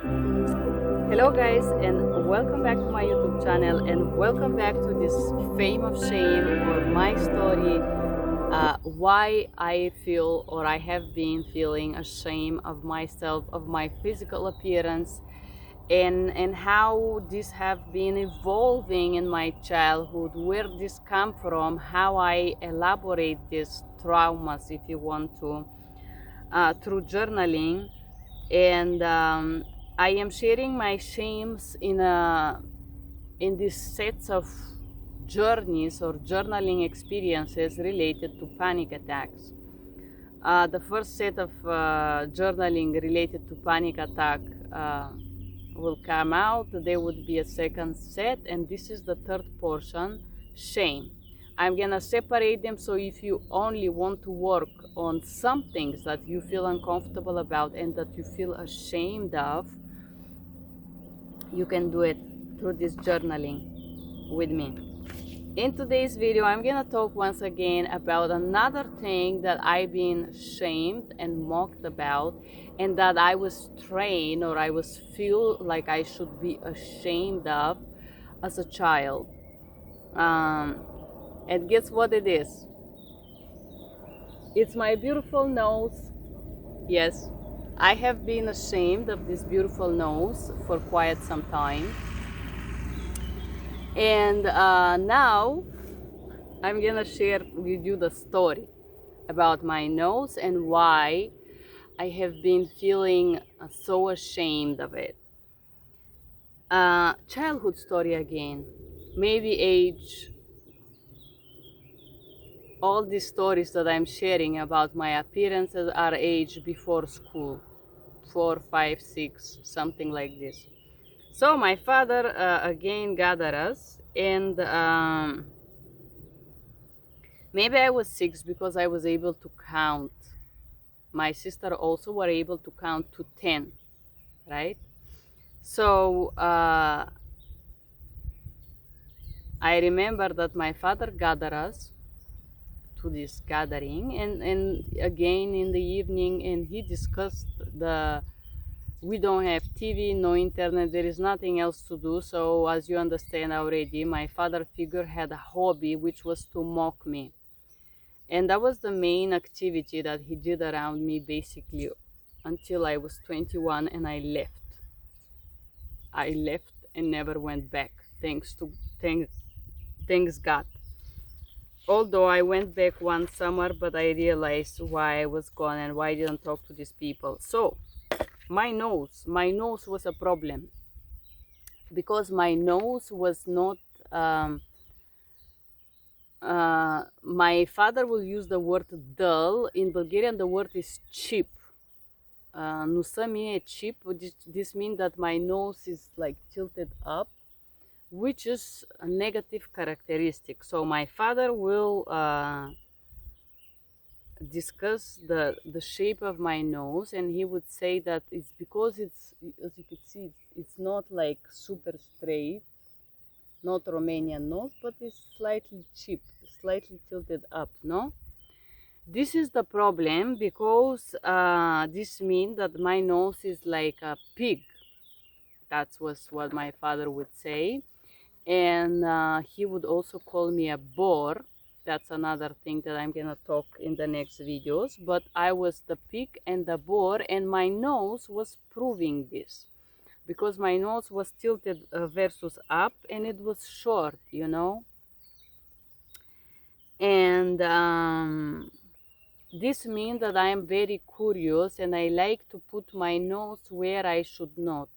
Hello guys, and welcome back to my YouTube channel, and welcome back to this fame of shame, or my story, why I feel, or I have been feeling, ashamed of myself, of my physical appearance, and how this have been evolving in my childhood, where this come from, how I elaborate these traumas, if you want to, through journaling. And I am sharing my shames in these sets of journeys or journaling experiences related to panic attacks. The first set of journaling related to panic attack will come out. There would be a second set, and this is the third portion, shame. I'm gonna separate them, so if you only want to work on some things that you feel uncomfortable about and that you feel ashamed of, you can do it through this journaling with me. In today's video, I'm gonna talk once again about another thing that I've been shamed and mocked about, and that I was trained, or I was feel like I should be ashamed of as a child. And guess what it is? It's my beautiful nose. Yes, I have been ashamed of this beautiful nose for quite some time. And now I'm gonna share with you the story about my nose and why I have been feeling so ashamed of it. Childhood story again. Maybe age, all these stories that I'm sharing about my appearances are age before school, 4, 5, 6, something like this. So my father again gathered us, and maybe I was 6 because I was able to count. My sister also were able to count to 10, right? So I remember that my father gathered us to this gathering, and again in the evening, and he discussed we don't have TV, no internet, there is nothing else to do. So as you understand already, my father figure had a hobby, which was to mock me. And that was the main activity that he did around me, basically, until I was 21 and I left. I left and never went back, thanks God. Although I went back one summer, but I realized why I was gone and why I didn't talk to these people. So my nose was a problem, because my nose was not my father will use the word dull. In Bulgarian the word is cheap. Nusa mi e cheap. This means that my nose is like tilted up, which is a negative characteristic. So my father will discuss the shape of my nose, and he would say that it's because it's, as you can see, it's not like super straight, not Romanian nose, but it's slightly cheap, slightly tilted up, no? This is the problem, because this means that my nose is like a pig. That was what my father would say. And he would also call me a boar. That's another thing that I'm gonna talk in the next videos. But I was the pig and the boar, and my nose was proving this, because my nose was tilted versus up, and it was short, you know. And this means that I am very curious, and I like to put my nose where I should not.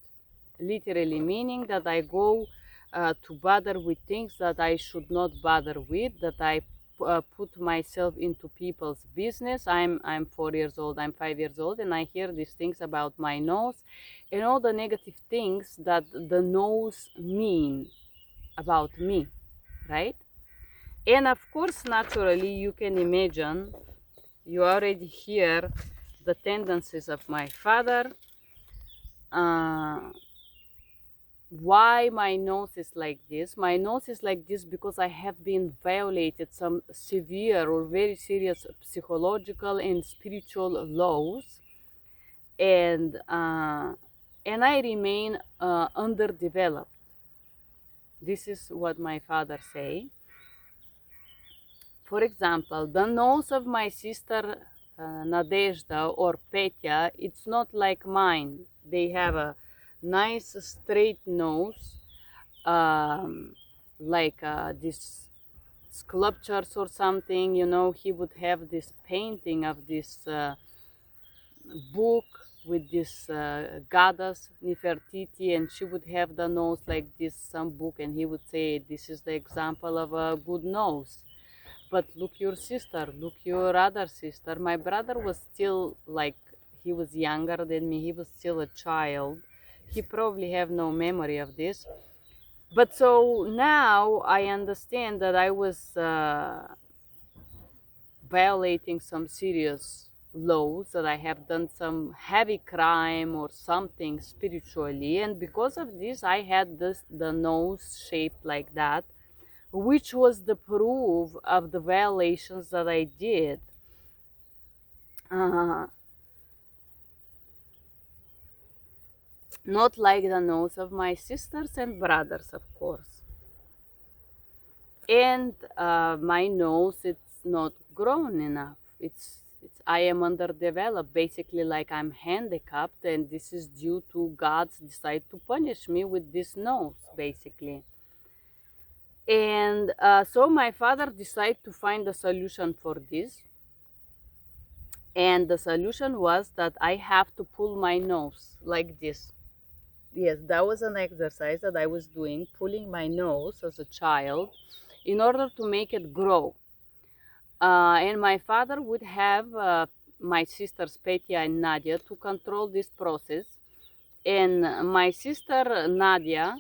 Literally meaning that I go to bother with things that I should not bother with, that I put myself into people's business. I'm 4 years old, I'm 5 years old, and I hear these things about my nose and all the negative things that the nose mean about me, right? And of course, naturally, you can imagine, you already hear the tendencies of my father. Why my nose is like this? My nose is like this because I have been violated some severe or very serious psychological and spiritual laws, and and I remain underdeveloped. This is what my father say. For example, the nose of my sister Nadezhda or Petya, it's not like mine. They have a nice straight nose, um, like this sculptures or something. You know, he would have this painting of this book with this goddess Nefertiti, and she would have the nose like this, some book, and he would say, "This is the example of a good nose." But look your sister, look your other sister. My brother was still like, he was younger than me, he was still a child. He probably have no memory of this. But so now I understand that I was violating some serious laws, that I have done some heavy crime or something spiritually, and because of this I had this the nose shaped like that, which was the proof of the violations that I did. Uh, Not like the nose of my sisters and brothers, of course. And my nose, it's not grown enough. It's I am underdeveloped, basically like I'm handicapped, and this is due to God's decide to punish me with this nose, basically. And so my father decided to find a solution for this. And the solution was that I have to pull my nose like this. Yes, that was an exercise that I was doing, pulling my nose as a child in order to make it grow. And my father would have my sisters Petya and Nadia to control this process. And my sister Nadia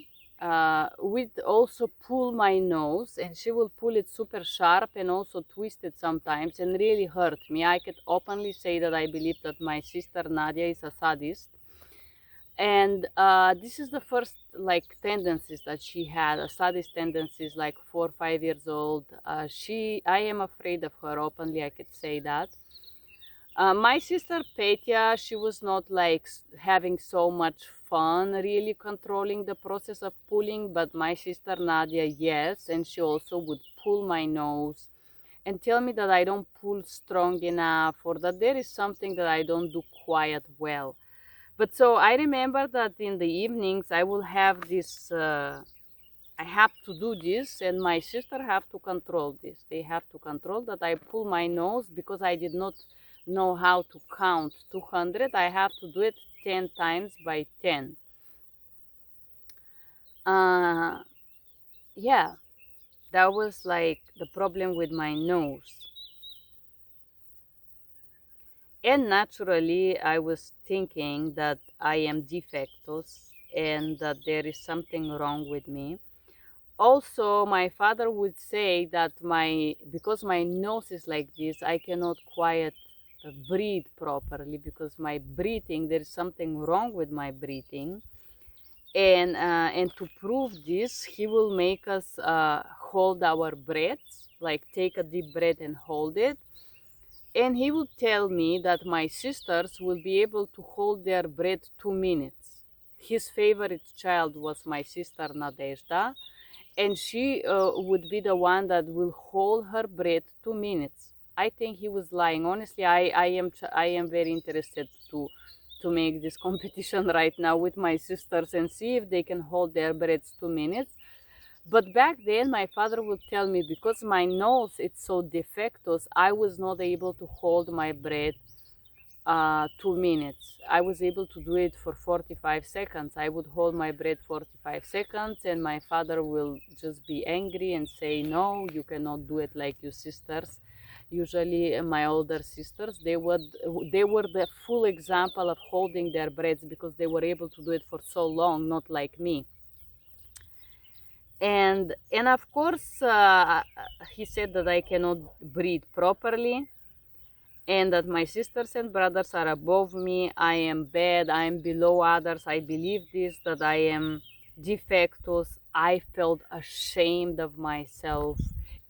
would also pull my nose, and she will pull it super sharp and also twist it sometimes and really hurt me. I could openly say that I believe that my sister Nadia is a sadist. And this is the first like tendencies that she had, a sadist tendencies, like 4 or 5 years old. I am afraid of her openly, I could say that. My sister Petya, she was not like having so much fun really controlling the process of pulling, but my sister Nadia, yes, and she also would pull my nose and tell me that I don't pull strong enough, or that there is something that I don't do quite well. But so I remember that in the evenings I will have this, I have to do this, and my sister have to control this. They have to control that I pull my nose, because I did not know how to count 200. I have to do it 10 times by 10. Yeah, that was like the problem with my nose. And naturally, I was thinking that I am defectus and that there is something wrong with me. Also, my father would say that because my nose is like this, I cannot quite breathe properly, because my breathing, there is something wrong with my breathing. And to prove this, he will make us hold our breaths, like take a deep breath and hold it. And he would tell me that my sisters will be able to hold their breath 2 minutes. His favorite child was my sister Nadezhda, and she would be the one that will hold her breath 2 minutes. I think he was lying. Honestly, I am very interested to make this competition right now with my sisters and see if they can hold their breaths 2 minutes. But back then, my father would tell me, because my nose it's so defectus, I was not able to hold my breath 2 minutes. I was able to do it for 45 seconds. I would hold my breath 45 seconds, and my father will just be angry and say, no, you cannot do it like your sisters. Usually my older sisters, they were the full example of holding their breaths, because they were able to do it for so long, not like me. And of course, he said that I cannot breathe properly, and that my sisters and brothers are above me. I am bad, I am below others. I believe this, that I am defectus. I felt ashamed of myself,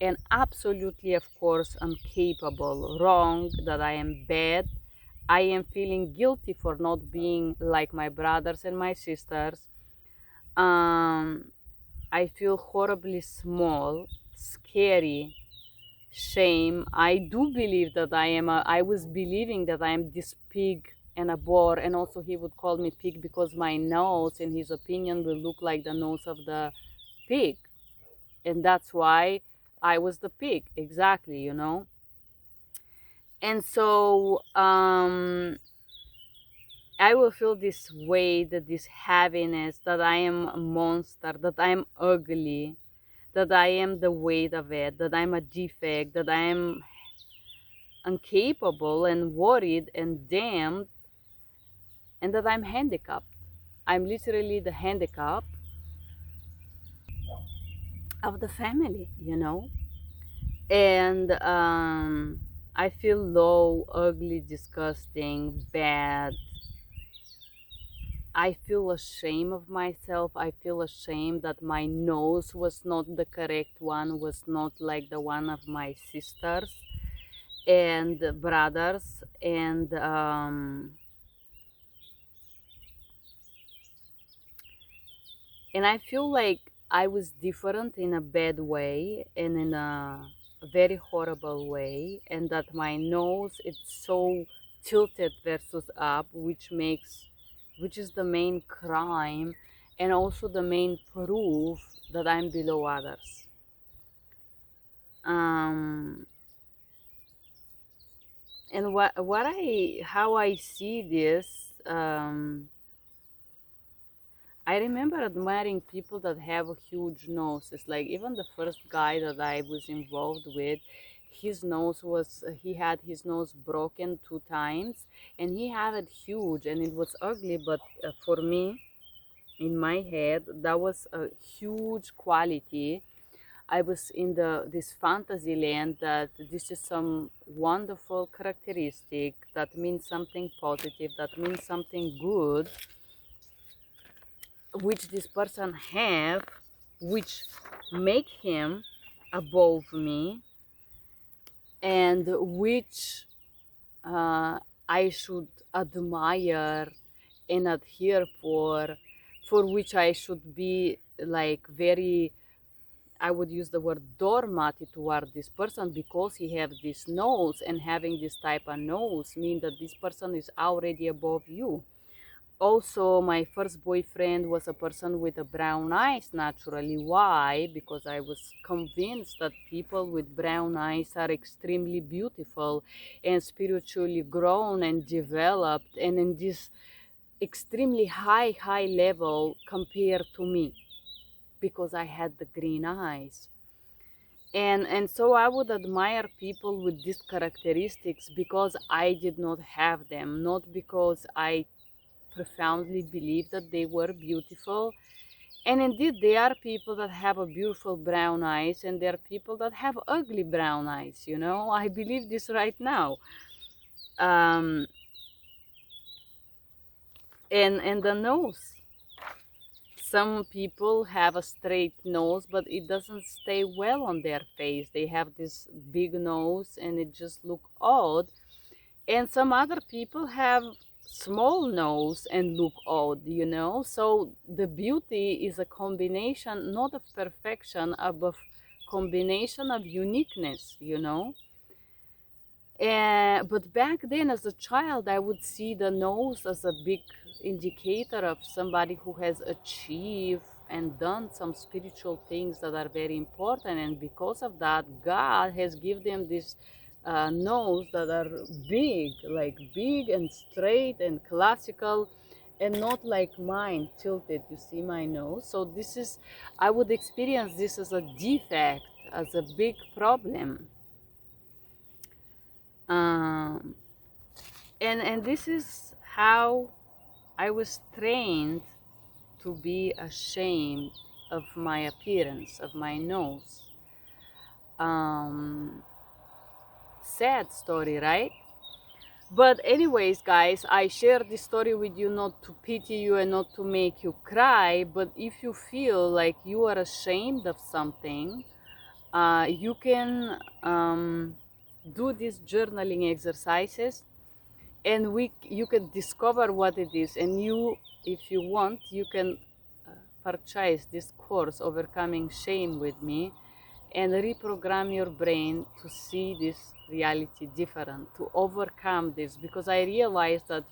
and absolutely, of course, incapable, wrong, that I am bad. I am feeling guilty for not being like my brothers and my sisters. I feel horribly small, scary, shame. I do believe that I was believing that I am this pig and a boar, and also he would call me pig because my nose, in his opinion, will look like the nose of the pig. And that's why I was the pig, exactly, you know? And so I will feel this weight, this heaviness, that I am a monster, that I am ugly, that I am the weight of it, that I'm a defect, that I am incapable and worried and damned, and that I'm handicapped. I'm literally the handicap of the family, you know? And I feel low, ugly, disgusting, bad. I feel ashamed of myself. I feel ashamed that my nose was not the correct one, was not like the one of my sisters and brothers. And I feel like I was different in a bad way and in a very horrible way, and that my nose it's so tilted versus up, which is the main crime and also the main proof that I'm below others. Um, and how I see this, I remember admiring people that have a huge nose. It's like even the first guy that I was involved with, he had his nose broken 2 times, and he had it huge, and it was ugly. But for me, in my head, that was a huge quality. I was in this fantasy land that this is some wonderful characteristic that means something positive, that means something good, which this person have, which make him above me, and which I should admire and adhere for which I should be like very, I would use the word doormat toward this person because he have this nose, and having this type of nose mean that this person is already above you. Also, my first boyfriend was a person with a brown eyes naturally. Why? Because I was convinced that people with brown eyes are extremely beautiful and spiritually grown and developed and in this extremely high level compared to me because I had the green eyes. And so I would admire people with these characteristics because I did not have them, not because I profoundly believe that they were beautiful. And indeed, there are people that have a beautiful brown eyes, and there are people that have ugly brown eyes. You know, I believe this right now. Um, and the nose. Some people have a straight nose, but it doesn't stay well on their face. They have this big nose, and it just look odd. And some other people have small nose and look odd, you know. So the beauty is a combination not of perfection, but combination of uniqueness, you know. But back then as a child I would see the nose as a big indicator of somebody who has achieved and done some spiritual things that are very important, and because of that God has given them this nose that are big, like big and straight and classical, and not like mine tilted. You see my nose? So this is, I would experience this as a defect, as a big problem. um, and this is how I was trained to be ashamed of my appearance, of my nose. Sad story, right? But anyways, guys, I share this story with you not to pity you and not to make you cry, but if you feel like you are ashamed of something, you can do these journaling exercises. and you can discover what it is, and you, if you want, you can purchase this course, Overcoming Shame, with me, and reprogram your brain to see this reality different, to overcome this, because I realized that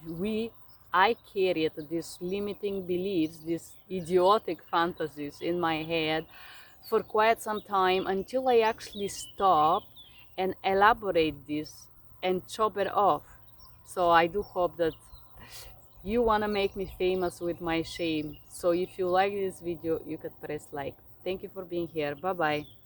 I carried these limiting beliefs, these idiotic fantasies in my head for quite some time, until I actually stop and elaborate this and chop it off. So I do hope that you want to make me famous with my shame. So if you like this video, you could press like. Thank you for being here. Bye bye.